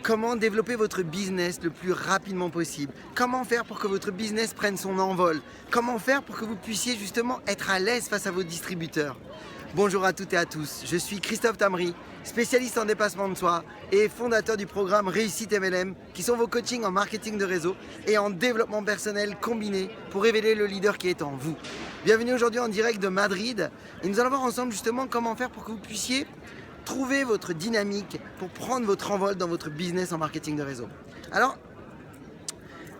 Comment développer votre business le plus rapidement possible? Comment faire pour que votre business prenne son envol? Comment faire pour que vous puissiez justement être à l'aise face à vos distributeurs? Bonjour à toutes et à tous, je suis Christophe Tamry, spécialiste en dépassement de soi et fondateur du programme Réussite MLM, qui sont vos coachings en marketing de réseau et en développement personnel combiné pour révéler le leader qui est en vous. Bienvenue aujourd'hui en direct de Madrid et nous allons voir ensemble justement comment faire pour que vous puissiez trouver votre dynamique pour prendre votre envol dans votre business en marketing de réseau. Alors,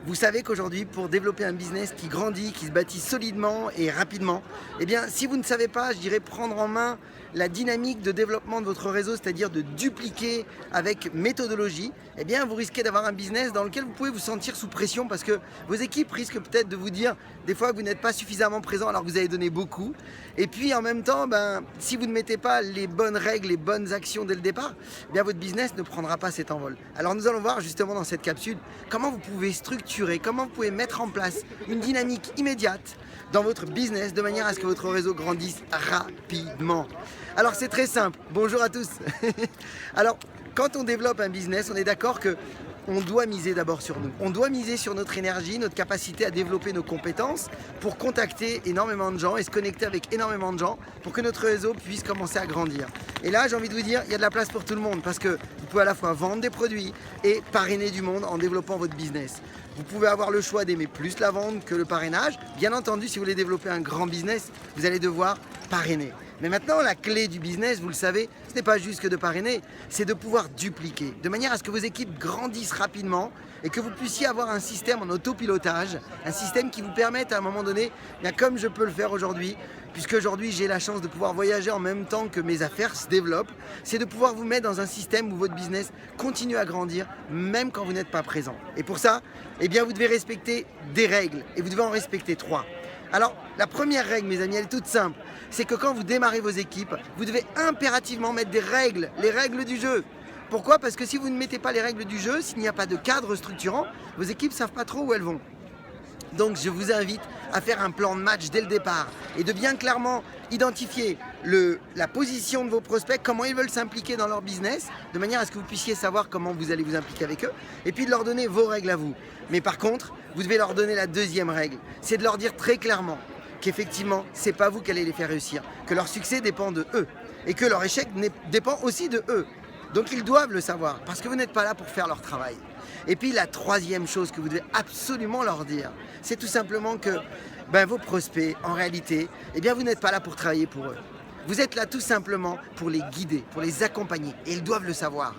vous savez qu'aujourd'hui, pour développer un business qui grandit, qui se bâtit solidement et rapidement, eh bien, si vous ne savez pas, je dirais, prendre en main la dynamique de développement de votre réseau, c'est-à-dire de dupliquer avec méthodologie, eh bien, vous risquez d'avoir un business dans lequel vous pouvez vous sentir sous pression parce que vos équipes risquent peut-être de vous dire des fois que vous n'êtes pas suffisamment présent alors que vous avez donné beaucoup. Et puis, en même temps, si vous ne mettez pas les bonnes règles, les bonnes actions dès le départ, eh bien, votre business ne prendra pas cet envol. Alors, nous allons voir justement dans cette capsule comment vous pouvez structurer, comment vous pouvez mettre en place une dynamique immédiate dans votre business de manière à ce que votre réseau grandisse rapidement. Alors c'est très simple, bonjour à tous. Alors quand on développe un business, on est d'accord que on doit miser d'abord sur nous. On doit miser sur notre énergie, notre capacité à développer nos compétences pour contacter énormément de gens et se connecter avec énormément de gens pour que notre réseau puisse commencer à grandir. Et là, j'ai envie de vous dire, il y a de la place pour tout le monde parce que vous pouvez à la fois vendre des produits et parrainer du monde en développant votre business. Vous pouvez avoir le choix d'aimer plus la vente que le parrainage. Bien entendu, si vous voulez développer un grand business, vous allez devoir parrainer. Mais maintenant, la clé du business, vous le savez, ce n'est pas juste que de parrainer, c'est de pouvoir dupliquer, de manière à ce que vos équipes grandissent rapidement et que vous puissiez avoir un système en autopilotage, un système qui vous permette à un moment donné, bien comme je peux le faire aujourd'hui, puisque aujourd'hui j'ai la chance de pouvoir voyager en même temps que mes affaires se développent, c'est de pouvoir vous mettre dans un système où votre business continue à grandir, même quand vous n'êtes pas présent. Et pour ça, eh bien, vous devez respecter des règles, et vous devez en respecter 3. Alors, la première règle, mes amis, elle est toute simple. C'est que quand vous démarrez vos équipes, vous devez impérativement mettre des règles, les règles du jeu. Pourquoi? Parce que si vous ne mettez pas les règles du jeu, s'il n'y a pas de cadre structurant, vos équipes ne savent pas trop où elles vont. Donc, je vous invite à faire un plan de match dès le départ et de bien clairement identifier la position de vos prospects, comment ils veulent s'impliquer dans leur business, de manière à ce que vous puissiez savoir comment vous allez vous impliquer avec eux, et puis de leur donner vos règles à vous. Mais par contre, vous devez leur donner la deuxième règle, c'est de leur dire très clairement qu'effectivement, c'est pas vous qui allez les faire réussir, que leur succès dépend de eux, et que leur échec dépend aussi de eux. Donc ils doivent le savoir, parce que vous n'êtes pas là pour faire leur travail. Et puis la troisième chose que vous devez absolument leur dire, c'est tout simplement que vos prospects, en réalité, eh bien, vous n'êtes pas là pour travailler pour eux. Vous êtes là tout simplement pour les guider, pour les accompagner, et ils doivent le savoir.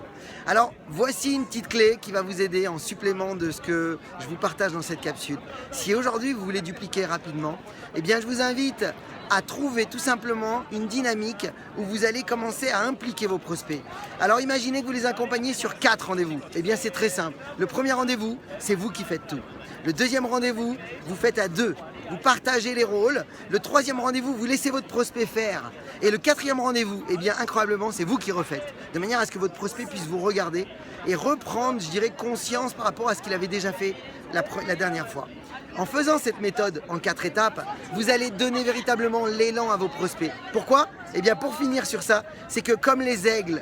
Alors, voici une petite clé qui va vous aider en supplément de ce que je vous partage dans cette capsule. Si aujourd'hui vous voulez dupliquer rapidement, eh bien, je vous invite à trouver tout simplement une dynamique où vous allez commencer à impliquer vos prospects. Alors imaginez que vous les accompagnez sur 4 rendez-vous. Eh bien c'est très simple. Le premier rendez-vous, c'est vous qui faites tout. Le deuxième rendez-vous, vous faites à 2. Vous partagez les rôles. Le troisième rendez-vous, vous laissez votre prospect faire. Et le quatrième rendez-vous, eh bien incroyablement, c'est vous qui refaites. De manière à ce que votre prospect puisse vous regarder et reprendre, je dirais, conscience par rapport à ce qu'il avait déjà fait la dernière fois. En faisant cette méthode en 4 étapes, vous allez donner véritablement l'élan à vos prospects. Pourquoi? Eh bien pour finir sur ça, c'est que comme les aigles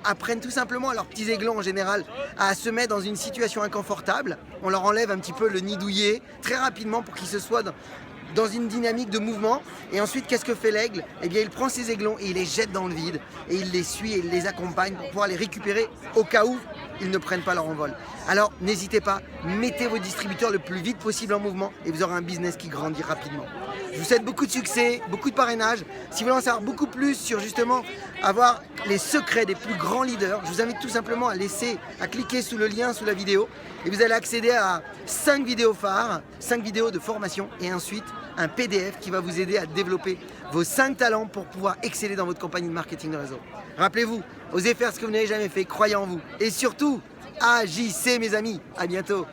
apprennent tout simplement à leurs petits aiglons en général à se mettre dans une situation inconfortable. On leur enlève un petit peu le nid douillet très rapidement pour qu'ils se soient dans une dynamique de mouvement. Et ensuite, qu'est-ce que fait l'aigle? Eh bien, il prend ses aiglons et il les jette dans le vide. Et il les suit et il les accompagne pour pouvoir les récupérer au cas où ils ne prennent pas leur envol. Alors, n'hésitez pas, mettez vos distributeurs le plus vite possible en mouvement et vous aurez un business qui grandit rapidement. Je vous souhaite beaucoup de succès, beaucoup de parrainage. Si vous voulez en savoir beaucoup plus sur justement avoir les secrets des plus grands leaders, je vous invite tout simplement à cliquer sous le lien sous la vidéo et vous allez accéder à 5 vidéos phares, 5 vidéos de formation et ensuite un PDF qui va vous aider à développer vos 5 talents pour pouvoir exceller dans votre campagne de marketing de réseau. Rappelez-vous, osez faire ce que vous n'avez jamais fait, croyez en vous et surtout, agissez mes amis. À bientôt.